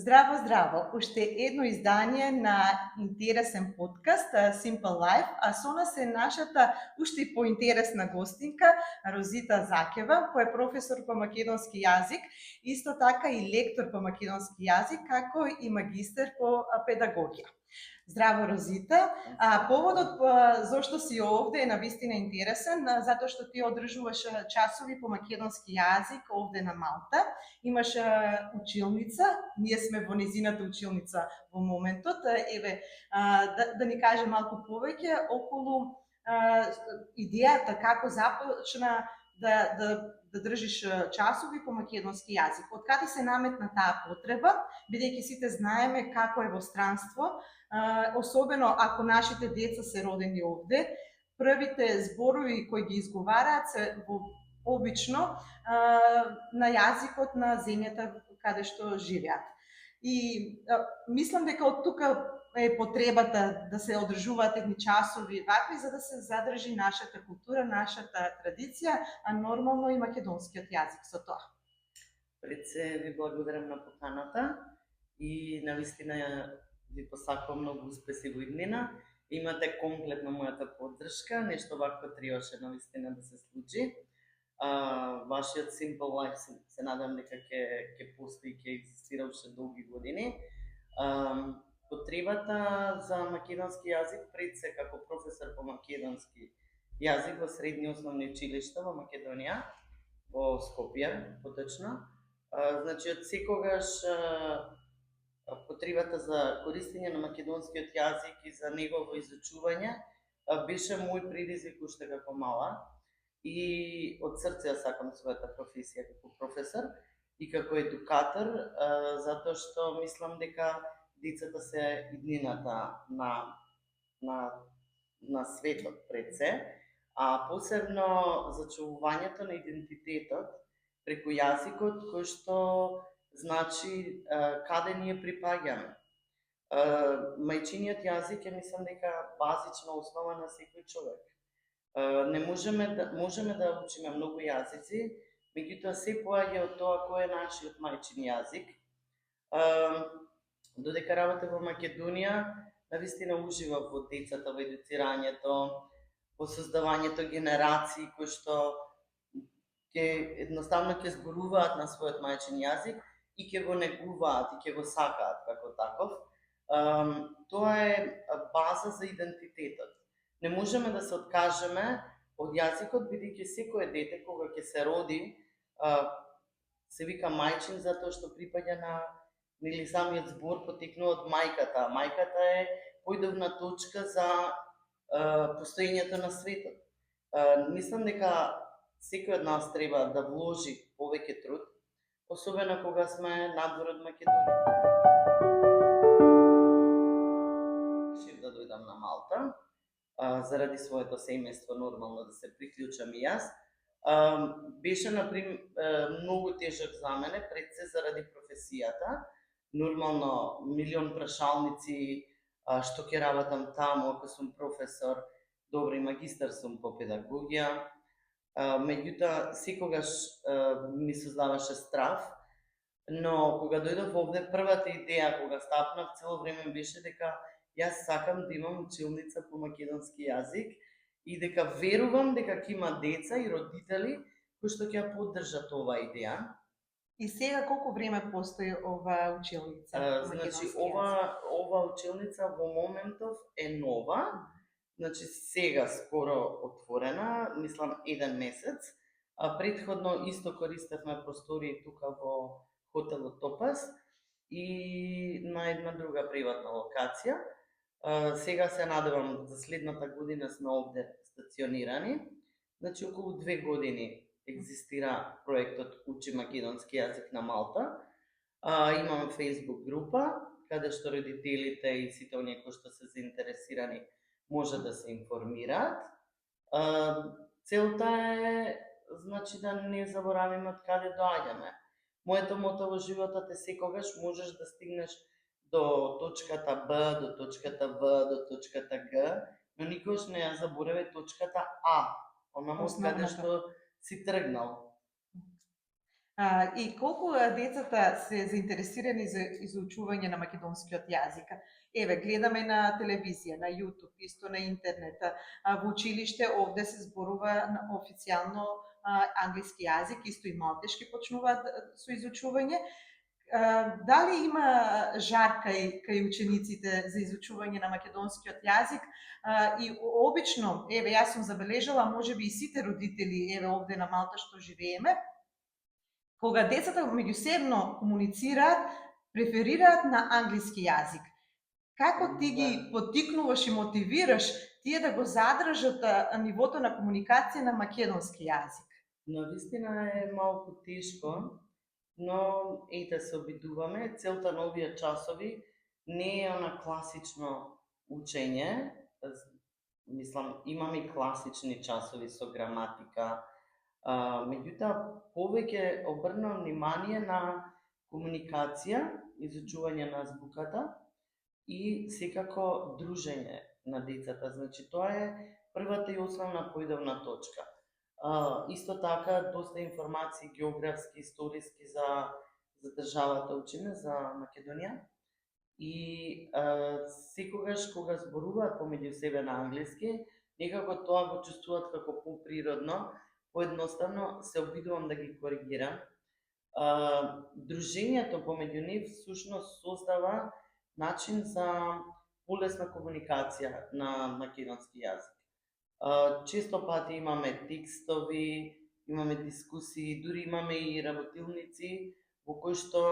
Здраво, здраво! Уште едно издание на интересен подкаст Simple Life, а со нас е нашата уште поинтересна гостинка Розита Закева, која е професор по македонски јазик, исто така и лектор по македонски јазик, како и магистер по педагогија. Здраво, Розита. Поводот зошто си овде е навистина интересен, затоа што ти одржуваш часови по македонски јазик овде на Малта. Имаш училница, ние сме во незината училница во моментот. Еве, да ни каже малку повеќе околу идејата како започна да држиш часови по македонски јазик. Од каде се наметна таа потреба, бидејќи сите знаеме како е во странство, особено ако нашите деца се родени овде, првите зборови кои ги изговараат се обично на јазикот на земјата каде што живеат. И мислам дека од тука е потребата да се одржуваат едни часови вакви, за да се задржи нашата култура, нашата традиција, а нормално и македонскиот јазик со тоа. Пред се ви благодарам на поканата и навистина ви посакувам многу успеси во иднина. Имате комплетно мојата поддршка, нешто вакво требаше навистина да се случи. Вашиот Simple Life се надам дека ќе постои, ќе екзистира уште долги години. Потребата за македонски јазик пред се како професор по македонски јазик во средни основни училишта во Македонија, во Скопје, поточно. Значи, од секогаш потребата за користење на македонскиот јазик и за негово изучување беше мој предизвик уште како мала и од срце сакам својата професија како професор и како едукатор, затоа што мислам дека децата се иднината на светот пред се, а посебно зачувувањето на идентитетот преку јазикот, кој што значи каде ние припаѓаме. Мајчиниот јазик е, мислам дека, базична основа на секој човек. Не можеме да учиме многу јазици, меѓутоа се поаѓа од тоа кој е нашиот мајчин јазик. Додека работев во Македонија, навистина уживав во децата, во едуцирањето, во создавањето генерации кои што едноставно ќе зборуваат на својот мајчин јазик и ќе го негуваат и ќе го сакаат како таков. Тоа е база за идентитетот. Не можеме да се откажеме од јазикот, бидејќи секое дете кога ќе се роди се вика мајчин затоа што припаѓа на самиот збор потекнува од мајката. Мајката е појдовна точка за постоењето на светот. Мислам дека секој од нас треба да вложи повеќе труд, особено кога сме надвор од Македонија. Решив да дојдам на Малта, заради своето семејство нормално да се приклучам и јас. Беше, например, многу тежок за мене, пред се заради професијата. Нормално, милион прашалници, што ќе работам таму, ако сум професор, добро и магистар сум по педагогија. Меѓутоа, секогаш ми создаваше страв, но кога дојдов овде, првата идеја кога стапнав цело време беше дека јас сакам да имам училница по македонски јазик и дека верувам дека ќе има деца и родители кои што ќе ја поддржат оваа идеја. И сега колку време постои ова училница? Значи, ова училница во моментов е нова. Значи, сега скоро отворена, мислам еден месец. Претходно исто користевме простории тука во хотелот Топас и на една друга приватна локација. Сега се надевам за следната година сме овде стационирани. Значи, околу 2 години екзистира проектот Учи македонски јазик на Малта. Имаме Facebook група, каде што родителите и сите оние кои што се заинтересирани може да се информираат. Целта е, значи, да не заборавиме од каде доаѓаме. Моето мото во животот е секогаш можеш да стигнеш до точката Б, до точката В, до точката Г, но никогаш не ја забораве точката А, онаму каде што си тргнал. И колку децата се заинтересирани за изучување на македонскиот јазик? Еве, гледаме на телевизија, на YouTube, исто на интернет. Во училиште овде се зборува на официјално англиски јазик, исто и малтешки почнуваат со изучување. Дали има жар кај учениците за изучување на македонскиот јазик? И обично, еве, јас сум забележала, можеби и сите родители, еве овде на Малта што живееме, кога децата меѓусебно комуницираат, преферираат на англиски јазик. Како ти ги поттикнуваш и мотивираш тие да го задржат нивото на комуникација на македонски јазик? Навистина е малку тешко, но ете се обидуваме. Целта на овие часови не е она класично учење. Мислам, имаме и класични часови со граматика, меѓутоа повеќе обрнувам внимание на комуникација, изучување на азбуката и секако дружење на децата. Значи тоа е првата и основна поидовна точка. Исто така доста информации географски, историски за државата учиме, за Македонија. И секогаш кога зборуваат помеѓу себе на англиски, некако тоа го чувствуваат како поприродно, поедноставно се обидувам да ги коригирам. Дружењето помеѓу нив всушност создава начин за полесна комуникација на македонски јазик. Често пати имаме текстови, имаме дискусии, дури имаме и работилници во кои што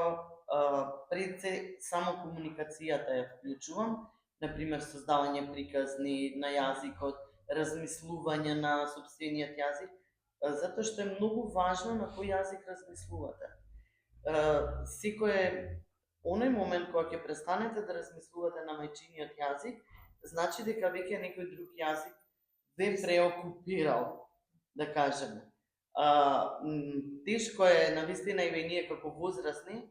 пред се само комуникацијата ја вклучувам, например создавање приказни на јазикот, размислување на сопствениот јазик, затоа што е многу важно на кој јазик размислувате. Секој оној момент кога ќе престанете да размислувате на мајчиниот јазик, значи дека веќе некој друг јазик ве преокупирал, да кажеме. Тешко е, навистина, и ние како возрастни,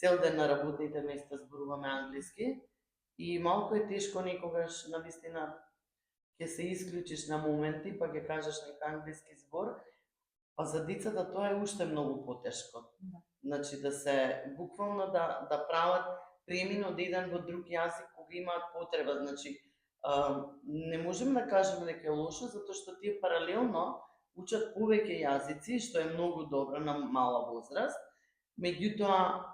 цел ден на работните места зборуваме англиски и малку е тешко некогаш, навистина, ќе се исклучиш на моменти, па ќе кажеш нека англиски збор, а за децата тоа е уште многу потешко. Значи да се буквално да прават премин од еден во друг јазик кога имаат потреба. Значи не можем да кажеме дека е лошо, затоа што тие паралелно учат повеќе јазици, што е многу добро на мала возраст. Меѓутоа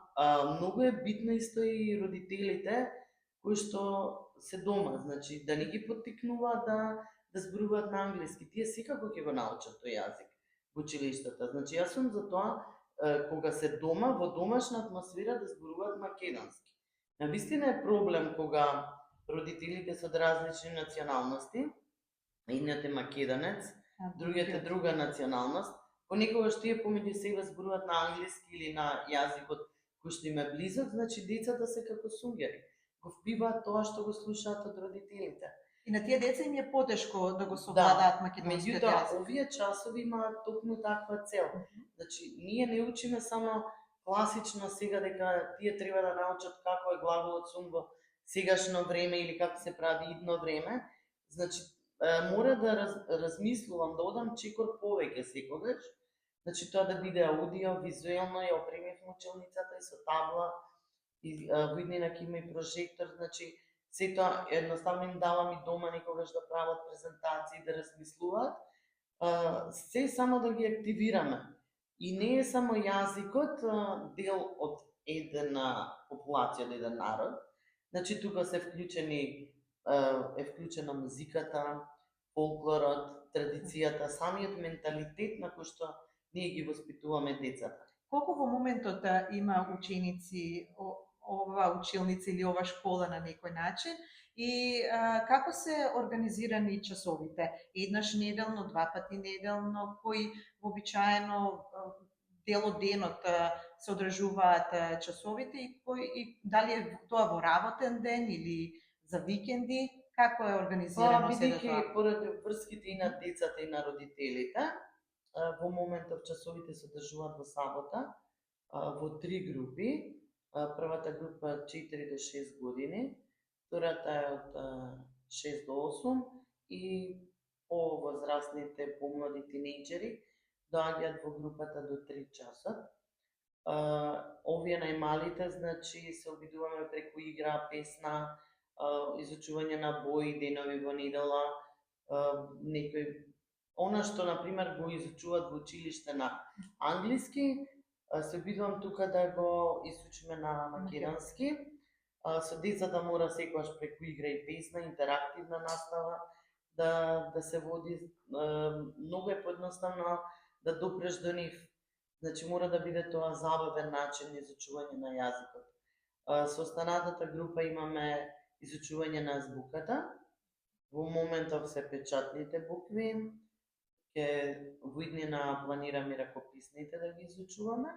многу е битно исто и родителите кои што се дома, значи да не ги поттикнуваат да зборуваат на англиски. Тие секако ќе го научат тој јазик во училиштата. Значи јас сум за тоа кога се дома, во домашна атмосфера да зборуваат македонски. Навистина е проблем кога родителите се од различни националности, едниот е македонец, другиот е друга националност, понекогаш тие помеѓу себе зборуваат на англиски или на јазикот кој што им е близок, значи децата се како сунгери. Го впиваат тоа што го слушаат од родителите. И на тие деца им е потешко да го совладаат македонскиот јазик. Меѓутоа, овие часови имаат токму таква цел. Значи, ние не учиме само класично сега дека тие треба да научат како е глаголот сум во сегашно време или како се прави идно време. Значи, мора да размислувам, да одам чекор повеќе секогаш. Значи, тоа да биде аудио, визуелно, ја опремив училницата и со табла, и во иднина ќе има и прожектор, значи, се тоа едноставно им давам и дома некогаш да прават презентации, да размислуваат, се само да ги активираме. И не е само јазикот дел од една популација, од еден народ. Значи тука се е вклучена музиката, фолклорот, традицијата, самиот менталитет на кој што ние ги воспитуваме децата. Колку во моментот има ученици ова училница или ова школа на некој начин и како се организирани часовите? Еднаш неделно, два пати неделно, кои вообичаено дел од денот се одржуваат часовите и дали е тоа во работен ден или за викенди? Како е организирано се тоа? Поради врските и на децата и на родителите, во моментов часовите се одржуваат во сабота во 3 групи. Првата група 4 до 6 години, втората е од 6 до 8 и по-возрастните, помлади тинејџери доаѓаат во групата до 3 часа. Овие најмалите, значи, се обидуваме преку игра, песна, изучување на бои, денови во недела, некој она што на пример го изучуваат во училиште на англиски, се обидувам тука да го изучиме на македонски. Со децата мора секогаш преку игра и песна, интерактивна настава да се води. Многу е поедноставно да допреш до нив. Значи мора да биде тоа забавен начин на изучување на јазикот. Со останатата група имаме изучување на азбуката. Во моментов се печатните букви, во иднина планираме и ракописните да ги изучуваме.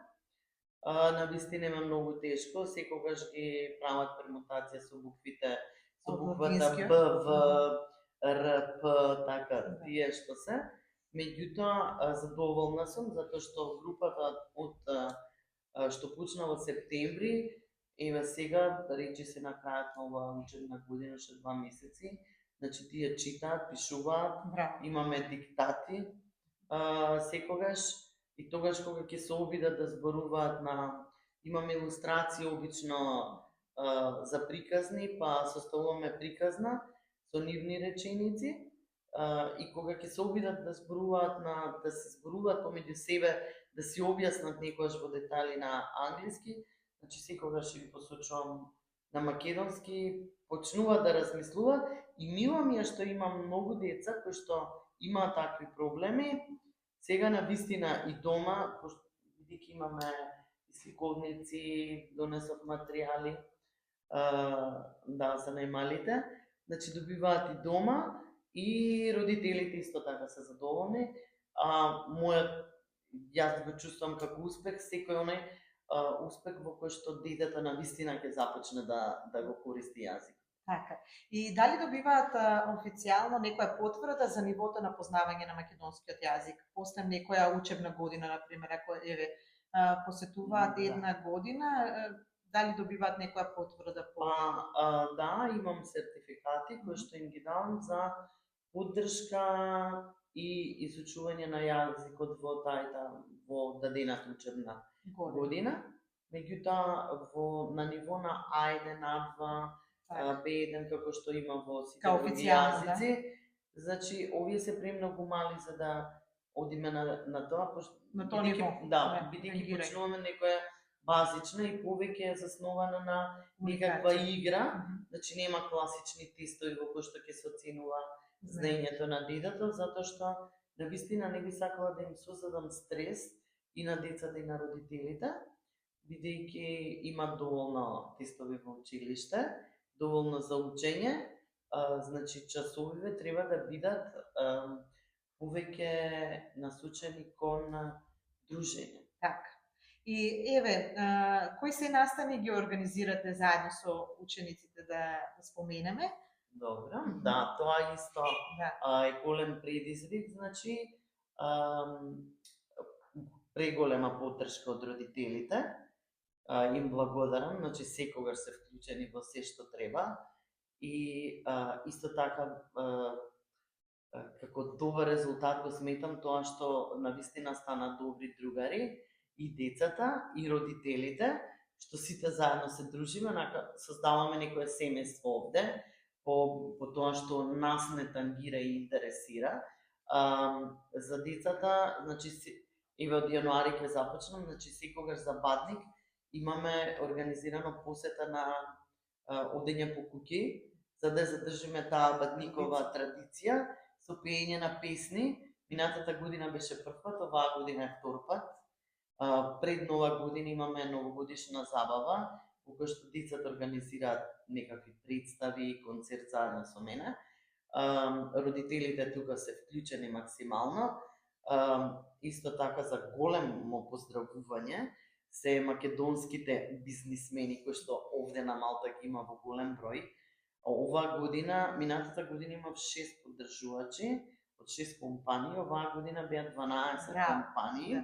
На вистина има многу тешко, секогаш ги прават пермутација со буквите, со буквата Б, В, Р, П, така, тие што се. Меѓутоа, задоволна сум, затоа што групата што почна во септември, еве сега, речи се на крајот на оваа учебна година, уште 2 месеци, значи тие читаат, пишуваат, имаме диктати, секогаш, и тогаш кога ќе се обидат да зборуваат имаме илустрации обично за приказни, па составуваме приказна со нивни реченици, и кога ќе се обидат да зборуваат да се зборуваат помеѓу себе, да си објаснат некојаш во детали на англиски, значи секогаш им посочувам на македонски, почнуваат да размислуваат и мило ми е што имам многу деца кои што имаат такви проблеми. Сега на вистина и дома, бидејќи имаме сликовници, донесов материјали, да, за најмалите, значи добиваат и дома, и родителите исто така се задоволни. Јас го чувствувам како успех, секој оној успех во кој што детето на вистина ќе започне да го користи јазик. Така. И дали добиваат официјално некоја потврда за нивото на познавање на македонскиот јазик после некоја учебна година, на пример, ако посетуваат една година, дали добиваат некоја потврда по Да, имам сертификати кои што им ги давам за поддршка и изучување на јазикот во дадената учебна година. Меѓутоа на ниво на А1, А2, B1, како што има во сите други јазици, значи овие се премногу мали за да одиме на тоа, на тоа ниво. Да, бидејќи почнуваме некоја базична и повеќе е заснована на некаква игра, значи нема класични тестови во кои што ќе се оценува знаењето на детето, затоа што на вистина не би сакала да им создадам стрес и на децата и на родителите, бидејќи имат доволно тестови во училиште, доволно за учење, значи часовиве треба да бидат повеќе насочени кон дружење. Така. И еве, кои се настани ги организирате заедно со учениците да споменеме? Добро, да, тоа исто е голем предизвик, значи преголема поддршка од родителите. Им благодарам, значи секогаш се вклучени во се што треба и исто така како добар резултат го сметам тоа што навистина стана добри другари и децата и родителите, што сите заедно се дружиме, создаваме некое семејство овде, по тоа што нас не тангира и интересира. За децата, значи еве од јануари ќе започнам, значи секогаш за Бадник имаме организирано посета на одење по куќи, за да задржиме таа бадникова традиција со пеење на песни. Минатата година беше прв пат, оваа година е втор пат. Пред нова година имаме новогодишна забава, во која што децата организираат некакви представи, концерт заедно со мене. Родителите тука се вклучени максимално. Исто така за големо поздравување се македонските бизнисмени кои што овде на Малта ги има во голем број. Оваа година, минатата година имав 6 поддржувачи од 6 компании, оваа година беа 12 компании,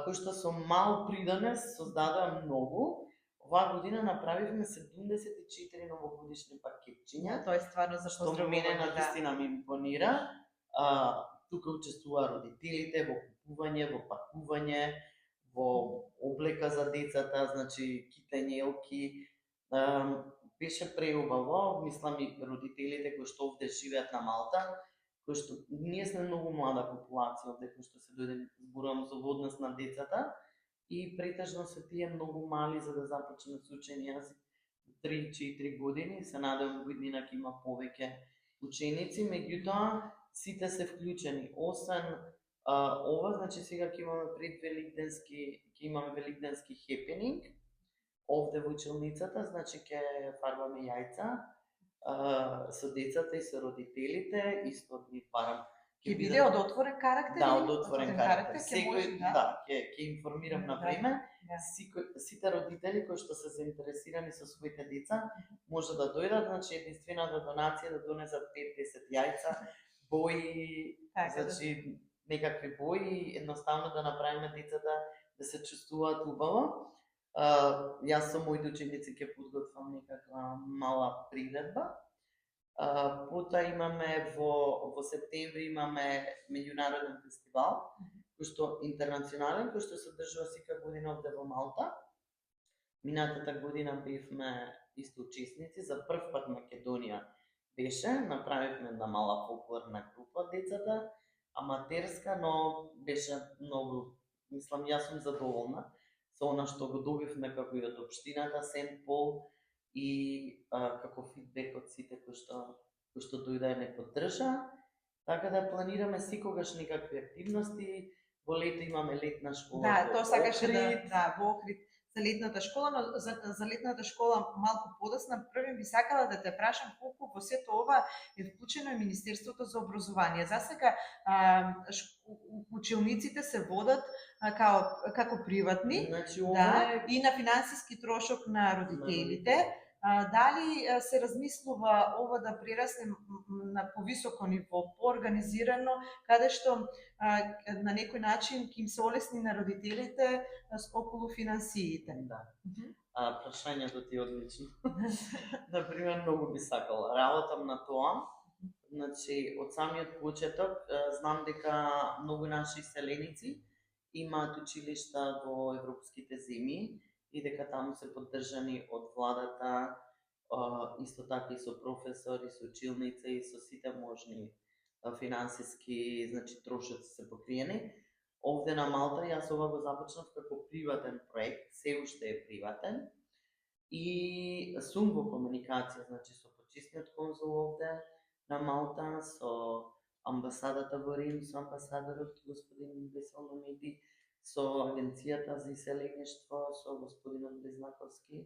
кои што со мал придонес создадоа многу. Оваа година направивме 74 новогодишни пакетчиња. Тоа е стварно за што мене навистина ми импонира. Тука учествуваа родителите во купување, во пакување, во облека за децата, значи китење, елки. Беше преубаво, мислам и родителите кои што овде живеат на Малта, кои што ние сме многу млада популација овде кои што се дојде, зборувам за однос на децата, и претежно се тие многу мали за да започнат со учење јазик 3-4 години. Се надевам во иднина ќе има повеќе ученици, меѓутоа сите се вклучени. Освен ова, значи сега ќе имаме ќе имаме великденски хепенинг овде во училницата, значи ќе фарбаме јајца со децата и со родителите, исто ги барам. Ќе биде од отворен карактер? Да, од отворен карактер. Секој, ќе информирам на време. Сите родители кои што се заинтересирани со своите деца може да дојдат, значи единствената донација да донесат 5-10 јајца, бои, значи некакви бои, едноставно да направиме децата да се чувствуваат убаво. Јас со моите ученици ќе подготвам некаква мала приредба. Потоа имаме во септември имаме меѓународен фестивал, кој што интернационален, кој што се одржува секоја година овде во Малта. Минатата година бевме исто учесници, за прв пат Македонија беше, направивме една мала фолклорна група од децата, аматерска, но беше многу, мислам, јас сум задоволна со она што го добивме како и од општината Сент Пол и како фидбек од сите кои што дојде не поддржа. Така да планираме секогаш некакви активности. Во лето имаме летна школа. Да, тоа сакаше во Охрид за летната школа, но за летната школа малку подоцна првим би сакала да те прашам колку во сето ова е вклучено и Министерството за образование. Засега училниците се водат како приватни, Значи, и на финансиски трошок на родителите. Дали се размислува ова да прерасне на повисоко ниво, поорганизирано, каде што на некој начин ќе им се олесни на родителите околу финансиите? Да. Прашањето ти е одлично. Например, многу би сакала. Работам на тоа. Значи, од самиот почеток знам дека многу наши селеници имаат училишта во европските земји и дека таму се поддржани од владата, исто така и со професори, со училница и со сите можни финансиски, значи трошоци се покриени. Овде на Малта јас ова го започнав како приватен проект, се уште е приватен, и сум во комуникација, значи со почесниот конзул овде на Малта, со амбасадата во Рим, со амбасадорот господин Весел Номеди, со Агенцијата за иселеништво, со господинот Близнаковски,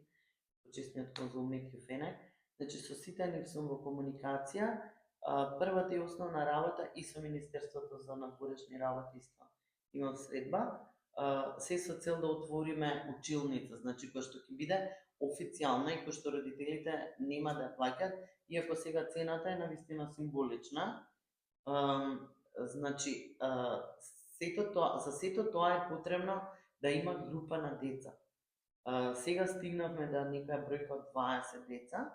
почесниот конзул Меќу Фенек. Значи со сите нив сум во комуникација. Првата и основна работа и со Министерството за надворешни работи исто имам средба, се со цел да отвориме училница, значи која што ќе биде официјална и која што родителите нема да плаќат, иако сега цената е навистина символична. Значи, за сето тоа е потребно да има група на деца. Сега стигнавме да некоја бројка од 20 деца.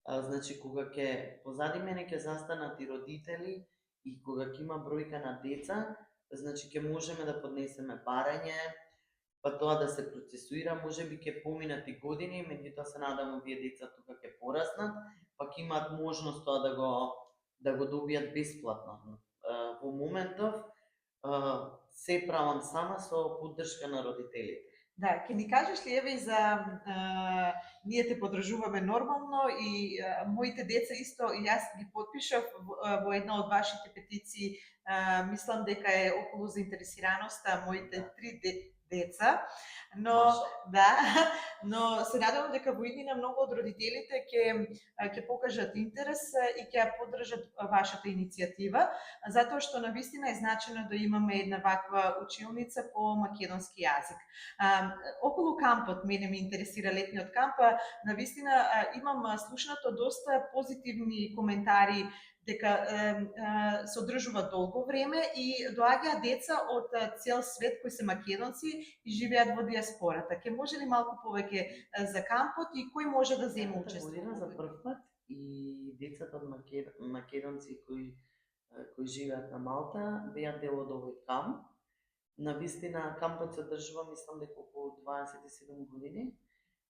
Значи, кога ќе позади мене ќе застанат и родители и кога ќе има бројка на деца, значи ќе можеме да поднесеме барање, па тоа да се процесуира, можеби ќе поминат и години, меѓутоа се надам овие деца тука ќе пораснат, па ќе имаат можност тоа да го добијат бесплатно. Во моментов се правам сама со поддршка на родителите. Да, ќе ни кажеш ли, еве, и за ние те подржуваме нормално и моите деца исто, и јас ги подпишав во една од вашите петиции, мислам дека е околу заинтересираноста моите 3 деца, но се надевам дека во иднина многу од родителите ќе покажат интерес и ќе ја поддржат вашата иницијатива, затоа што навистина е значено да имаме една ваква училница по македонски јазик. Околу кампот мене ме интересира летниот камп, навистина имам слушнато доста позитивни коментари дека се одржува долго време и доаѓаат деца од цел свет кои се македонци и живеат во диаспората. Ке може ли малку повеќе за кампот и кој може да земе учество? За прв пат и децата од македонци кои живеат на Малта беа дел од овој камп. На вистина кампот се одржува, мислам дека околу 27 години.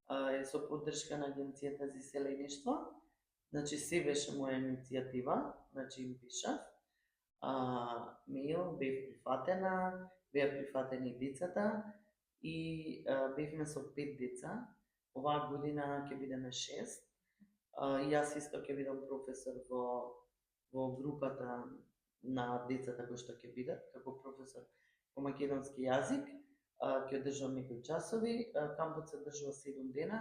Е со поддршка на Агенцијата за иселеништво. Значи се беше моја иницијатива, значи им пишав. Мејл, бев прифатена, беа прифатени децата и бевме со 5 деца. Оваа година ќе бидеме 6. И јас исто ќе бидам професор во групата на децата кои што ќе бидат, како професор по македонски јазик. Ќе одржам некои часови. Кампот се одржува 7 дена.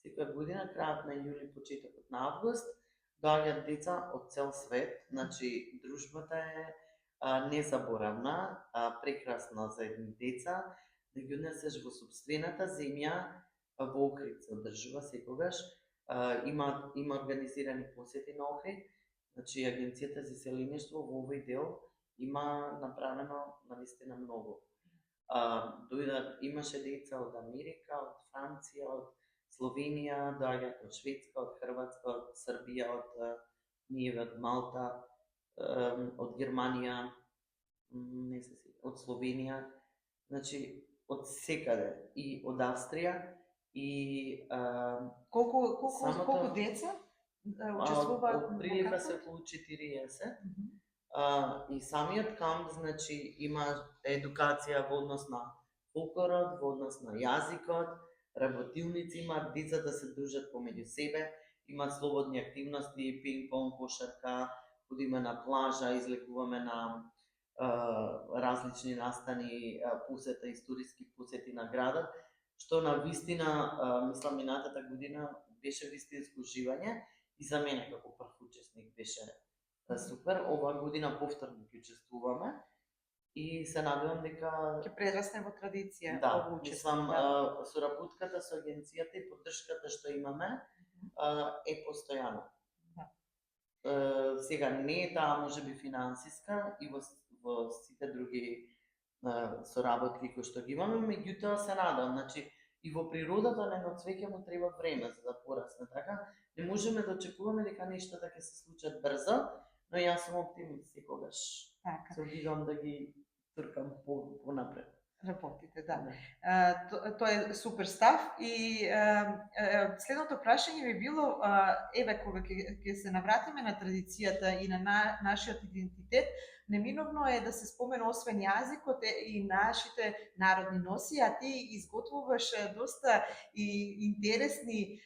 Секоја година, крајот на јули, почетокот на август, доаѓаат деца од цел свет. Значи, дружбата е незаборавна, прекрасна за едни деца, да ги однесеш во собствената земја, во Охрид се одржува секогаш. Има организирани посети на Охрид. Значи, Агенцијата за иселеништво во овој дел има направено навистина многу. Имаше деца од Америка, од Франција, од Словенија, доаѓаат од Шведска, од Хрватска, од Србија, од Ниеве, од Малта, од Германија, не се сеќавам, од Словенија, значи од секаде, и од Австрија, и колку деца учествуваат? Од прилика се околу 40. И самиот камп, значи, има едукација во однос на фолклорот, во однос на јазикот, работилници имаат, децата се дружат помеѓу себе, имаат слободни активности, пинг-понг, кошарка, ходиме на плажа, излегуваме на различни настани, посета, историски посети на градот, што на вистина, мислам, минатата година беше вистинско уживање и за мене како прв учесник беше супер. Оваа година повторно ќе учествуваме и се надевам дека ќе прерасне во традиција. Да, мислам, соработката со агенцијата и поддршката што имаме е постојана. Сега не е таа можеби финансиска и во сите други соработки кои што ги имаме, меѓутоа се надам, значи и во природата на едно цвеќе му треба време за да порасне, така не можеме да очекуваме дека нештата ќе се случат брзо, но јас сум оптимист секогаш. Така. Се обидувам да ги туркам понапред. Работите, да. Тоа е супер став и следното прашање би било, еве кога ќе се навратиме на традицијата и на нашиот идентитет, неминовно е да се спомене освен јазикот и нашите народни носи, а ти изготвуваш доста и интересни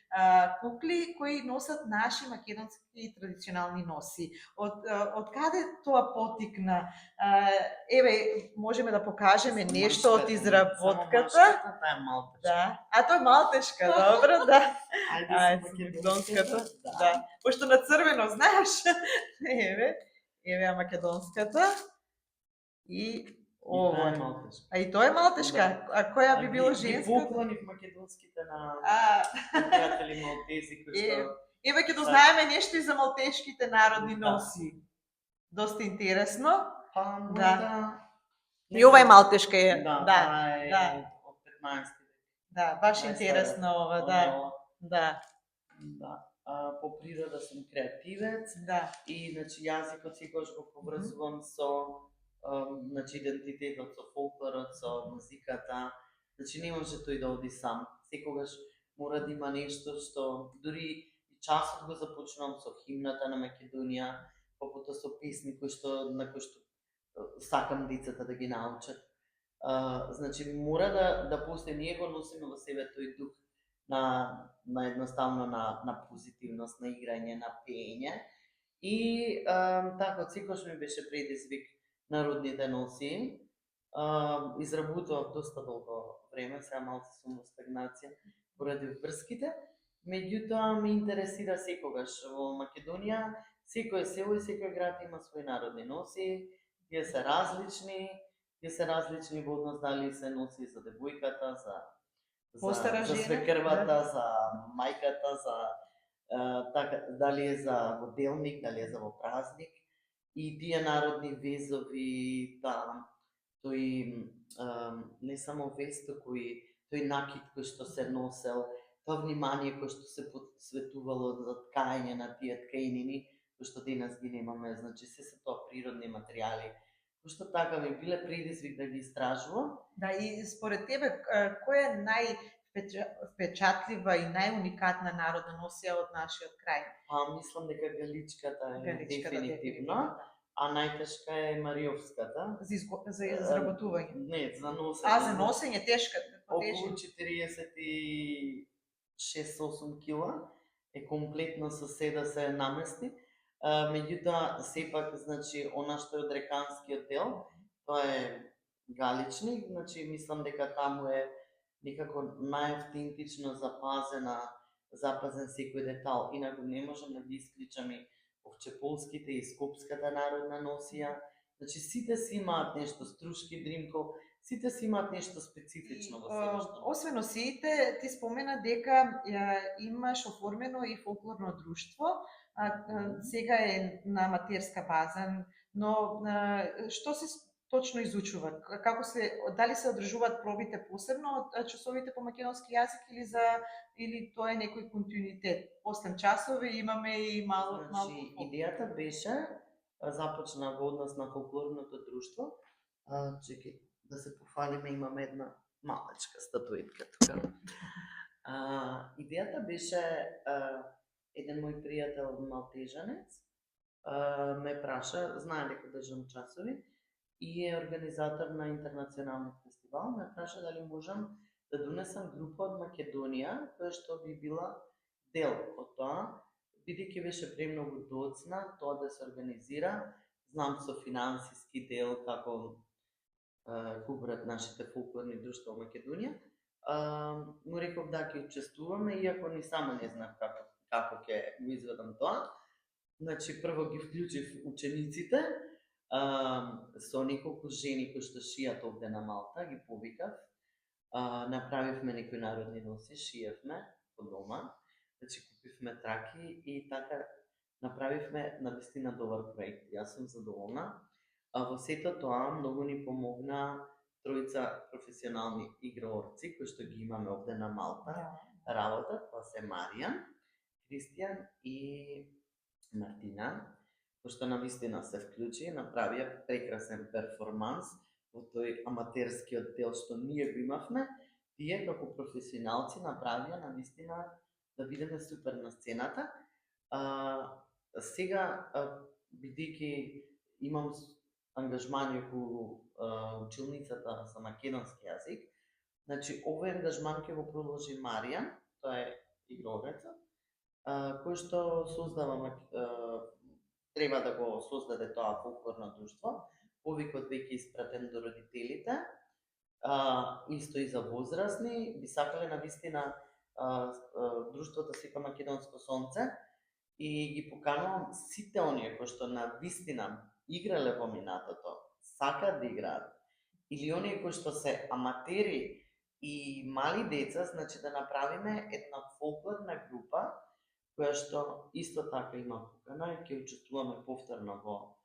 кукли кои носат наши македонски традиционални носи. Од каде тоа потикна? Еве, можеме да покажеме нешто од изработката. Таа е малтешка. Да. А тоа е малтешка, добро, да. Ајде, македонската. Да. Пошто на црвено, знаеш? Еве македонската. И ова е малтешка. А и тоа е малтешка. А која би било женска? Ги поклонив македонските на пријатели малтези кои што Еве ќе дознаеме нешто и за малтешките народни носи. Доста интересно. Да. И ова е малтешка е. Да. Од 15 век. Да, баш интересно ова, да. Да. Да. По природа сум креативец. Да. И значи јазикот секогаш го поврзувам со значи идентитетот, со фолклорот, со музиката. Значи не може тој да оди сам. Секогаш мора да има нешто што дури и часот го започнувам со химната на Македонија, попутта со песни на кои што сакам децата да ги научат. Значи мора да постои, ние го носиме во себе тој дух на едноставно на позитивност, на играње, на пеење. И така, секогаш ми беше предизвик народните носи. Изработував доста долго време, сега малку сум во стагнација поради врските. Меѓутоа ме интересира секогаш во Македонија, секој село и секој град има своји народни носи, тие се различни во однос дали се носи за девојката, за свекрвата, за мајката, така, дали е за во делник, дали е за во празник. И тие народни везови, тој не само вест, тој накид кој што се носел, тоа внимание кој што се посветувало за ткање на тие ткаенини, кои што денес ги немаме, значи се тоа природни материјали кои што така ми биле предизвик да ги истражувам. Да, и според тебе, која е највпечатлива и најуникатна народна носија од нашиот крај? Мислам дека галичката е Галичката, дефинитивно, да. а најтешка е мариовската. За изработување. Не, за носење. За носење тешка, Околу 46-8 кила е комплетно со се да се намести. Меѓутоа, сепак, значи, она што е од реканскиот дел, тоа е галичник, значи, мислам дека таму е некако најавтентично запазен секој детал. Инаку не можам да ги исклучам и овчеполските и скопската народна носија. Значи, сите си имаат нешто, струшки, дримков, сите си имаат нешто специфично во себе што. Освен носиите, ти спомена дека имаш оформено и фолклорно друштво, сега е на аматерска база, но што се точно изучува? Дали се одржуваат пробите посебно од часовите по македонски јазик или тоа е некој континуитет? После часови имаме и малку. Значи, идејата беше, започна во однос на фолклорното друштво. Чекај, да се пофалиме, имаме една малечка статуетка тука. Идејата беше, еден мој пријател малтежанец ме праша, знае дека држам часови и е организатор на интернационален фестивал, ме праша дали можам да донесам група од Македонија, која што би била дел од тоа, бидејќи беше премногу доцна тоа да се организира, знам со финансиски дел како кубрат нашите фолклорни друштва во Македонија, му реков да ќе учествуваме, иако ни само не знам како ќе го изведам тоа. Значи, прво ги вклучив учениците, со неколку жени кои што шијат овде на Малта, ги повикав, направивме некои народни носи, шиевме по дома, значи купивме траки и така направивме навистина добар проект. Јас сум задоволна. Во сето тоа многу ни помогна тројца професионални играорци кои што ги имаме овде на Малта. Работа, тоа се Маријан, Кристијан и Мартина, кои што навистина се вклучи, направија прекрасен перформанс во тој аматерскиот дел што ние го имавме. Тие како професионалци направија навистина да бидеме супер на сцената. Сега, бидејќи имам ангажмани околу училницата за македонски јазик, значи овој ангажман ќе го продолжи Маријан, тоа е играорецот, кој што создава, треба да го создаде тоа фолклорно друштво. Повикот веќе испратен до родителите, исто и за возрастни, би сакале навистина друштвото Сека Македонско сонце и ги поканувам сите оние кои што навистина играле во минатото, сакаат да играат, или оние кои што се аматери и мали деца, значи да направиме една фолклорна група која што исто така има покана и ќе учествуваме повторно во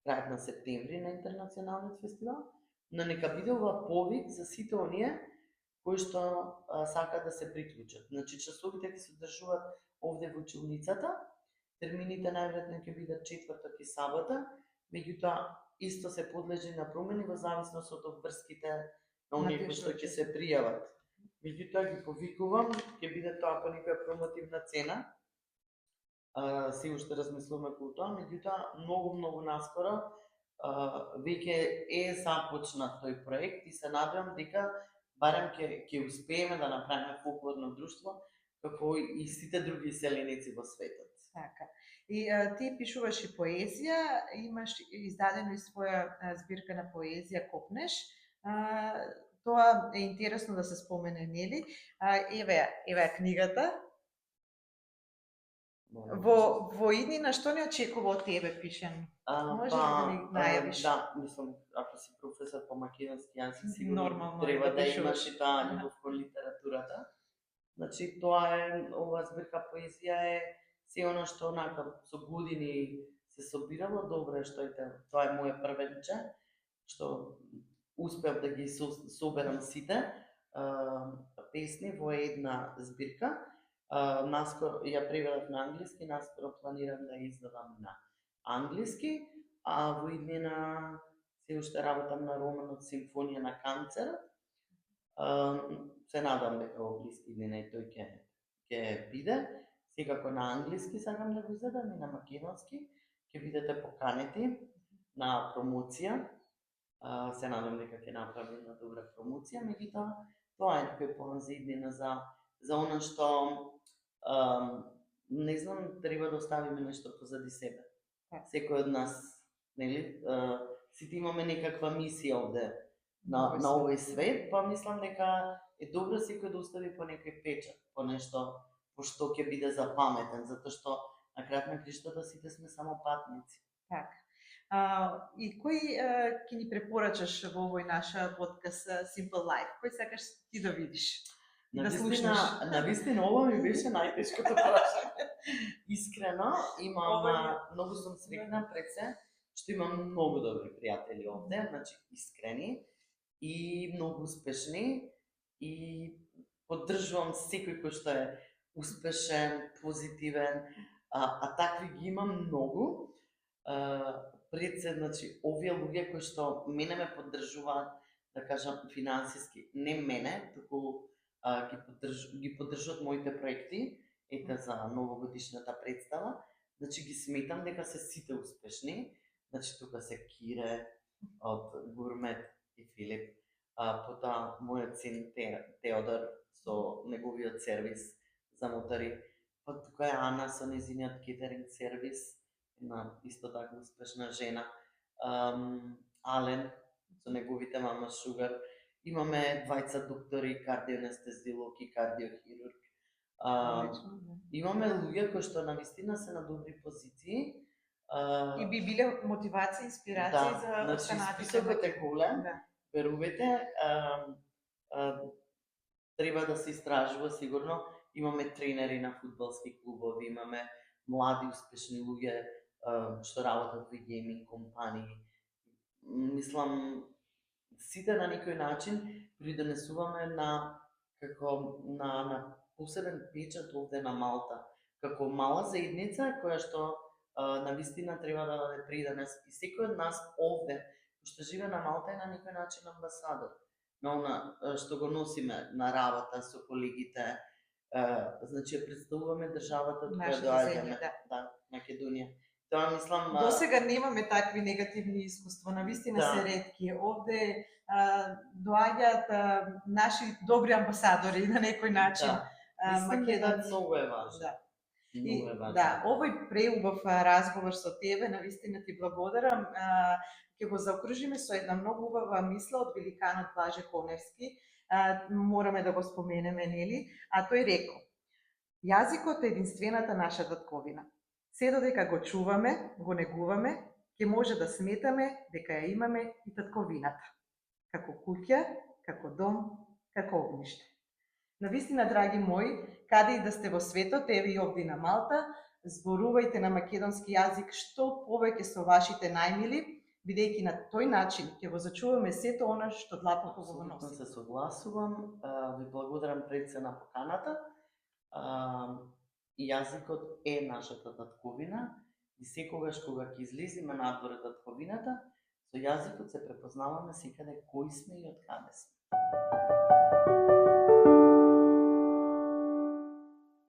крајот на септември на интернационалниот фестивал, но нека биде ова повик за сите оние кои што сакаат да се приклучат. Значи часовите ќе се одржуваат овде во училницата, термините најверојатно ќе бидат четврток и сабота, меѓутоа исто се подлежи на промени во зависност од обврските на оние кои што ќе се пријават. Меѓутоа ги повикувам, ќе биде тоа по некоја промотивна цена. Се уште размислуваме околу тоа, меѓутоа многу наскоро веќе е започнат тој проект и се надевам дека барем ќе успееме да направиме фолклорно друштво како и сите други селеници во светот. Така. И ти пишуваш и поезија, имаш издадено и своја збирка на поезија Копнеш. Тоа е интересно да се спомене, нели? Еве книгата. Во иднина што не очекува од тебе пишен? Можеш да ни најавиш? Да, мислам, ако си професор по македонски јазик, сигурно треба да имаш и таа љубов кон литературата. Значи, тоа е, ова збирка поезија е се она што онака со години се собирало, добро е што тоа е моје првенче, што успеав да ги соберам сите песни во една збирка. Наскоро ја преведов на англиски, наскоро планирам да ја издадам на англиски, а во иднина се уште работам на романот Симфонија на канцерот. Се надам дека во блиски дни тој ќе биде. Секако на англиски сакам да го задам и на македонски. Ќе бидете поканети на промоција. Се надам дека ќе направи една добра промоција, меѓутоа тоа е некој план за иднина за она што не знам, треба да оставиме нешто позади себе. Секој од нас, нели, сите имаме некаква мисија овде на овој свет, па мислам дека е добро секој да остави по некој печат, по нешто по што ќе биде запаметен, затоа што на крај на криштата сите сме само патници. Така. И кој ќе ни препорачаш во овој наш подкаст Simple Life? Кој сакаш ти да видиш? Да слушнеш? Навистина, ова ми беше најтешкото прашање. Искрено, многу сум среќна пред се, што имам многу добри пријатели овде, значи искрени и многу успешни и поддржувам секој кој што е успешен, позитивен, такви ги имам многу. Пред се, значи, овие луѓе кои што мене ме поддржуваат, да кажам, финансиски, не мене, туку ги поддржуват моите проекти, ете за новогодишната представа, значи ги сметам дека се сите успешни, значи тука се Кире од Гурмет и Филип, потоа мојот син Теодор со неговиот сервис за мотори, тука е Ана со незиниот кетеринг сервис, една исто така успешна жена, Ален со неговите мама Шугар, имаме двајца доктори, кардионестезиолог и кардиохирург. Имаме луѓе кои што навистина се на добри позиции. И би биле мотивација, инспирација за останатите. Списокот е голем, верувате, треба да се истражува сигурно. Имаме тренери на фудбалски клубови, имаме млади успешни луѓе што работат во гейминг компании. Мислам, сите на некој начин придонесуваме на посебен печат овде на Малта, како мала заедница која што навистина треба да даде придонес и секој од нас овде што живее на Малта е на некој начин амбасадор на она што го носиме на работа со колегите, значи ја представуваме државата од која доаѓаме, Македонија. Тоа мислам досега немаме такви негативни искуства, навистина се ретки. Овде доаѓаат наши добри амбасадори на некој начин. Мислам дека многу е важно. Овој преубав разговор со тебе, навистина ти благодарам. Ќе го заокружиме со една многу убава мисла од великанот Блаже Коневски. Мораме да го споменеме, нели? А тој рекол: јазикот е единствената наша татковина. Се додека го чуваме, го негуваме, ќе може да сметаме дека ја имаме и татковината. Како куќа, како дом, како огниште. Навистина, драги мои, каде и да сте во светот, еве и овде на Малта, зборувајте на македонски јазик што повеќе со вашите најмили, бидејќи на тој начин ќе го зачуваме сето она што длабоко го носи. Се согласувам, ви благодарам пред се на поканата. Јазикот е нашата татковина и секогаш кога ќе излеземе надвор од татковината, со јазикот се препознаваме секаде кои сме и од каде сме.